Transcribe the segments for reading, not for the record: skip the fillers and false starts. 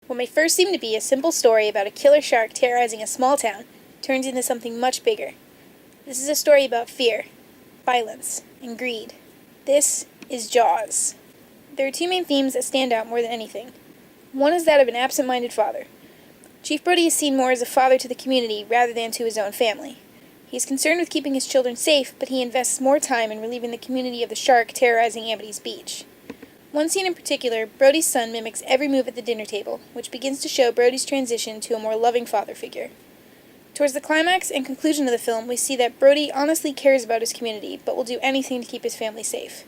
What may first seem to be a simple story about a killer shark terrorizing a small town turns into something much bigger. This is a story about fear, violence, and greed. This is Jaws. There are two main themes that stand out more than anything. One is that of an absent-minded father. Chief Brody is seen more as a father to the community rather than to his own family. He is concerned with keeping his children safe, but he invests more time in relieving the community of the shark terrorizing Amity's beach. One scene in particular, Brody's son mimics every move at the dinner table, which begins to show Brody's transition to a more loving father figure. Towards the climax and conclusion of the film, we see that Brody honestly cares about his community, but will do anything to keep his family safe.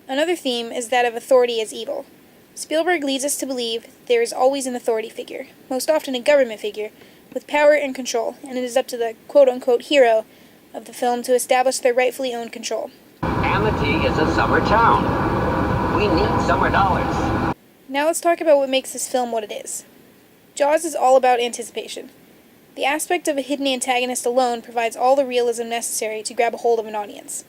Another theme is that of authority as evil. Spielberg leads us to believe there is always an authority figure, most often a government figure, with power and control, and it is up to the quote-unquote hero of the film to establish their rightfully owned control. Amity is a summer town. We need summer dollars. Now let's talk about what makes this film what it is. Jaws is all about anticipation. The aspect of a hidden antagonist alone provides all the realism necessary to grab a hold of an audience.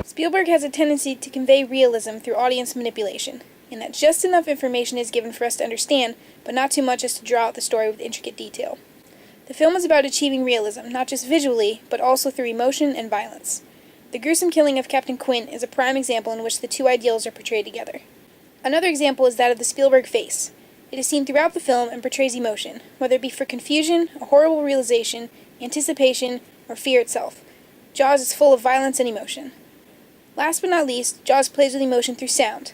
Spielberg has a tendency to convey realism through audience manipulation, in that just enough information is given for us to understand, but not too much as to draw out the story with intricate detail. The film is about achieving realism, not just visually, but also through emotion and violence. The gruesome killing of Captain Quint is a prime example in which the two ideals are portrayed together. Another example is that of the Spielberg face. It is seen throughout the film and portrays emotion, whether it be for confusion, a horrible realization, anticipation, or fear itself. Jaws is full of violence and emotion. Last but not least, Jaws plays with emotion through sound.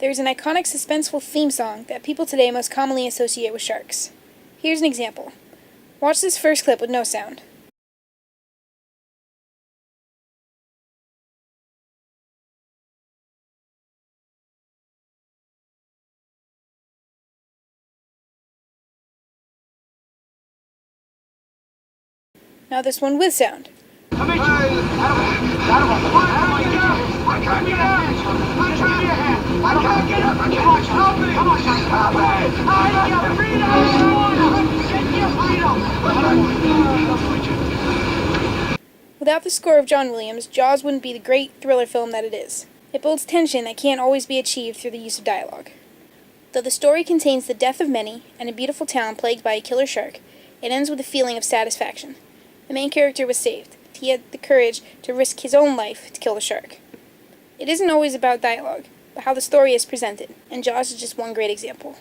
There is an iconic suspenseful theme song that people today most commonly associate with sharks. Here's an example. Watch this first clip with no sound. Now this one with sound. Without the score of John Williams, Jaws wouldn't be the great thriller film that it is. It builds tension that can't always be achieved through the use of dialogue. Though the story contains the death of many and a beautiful town plagued by a killer shark, it ends with a feeling of satisfaction. The main character was saved. He had the courage to risk his own life to kill the shark. It isn't always about dialogue, but how the story is presented, and Jaws is just one great example.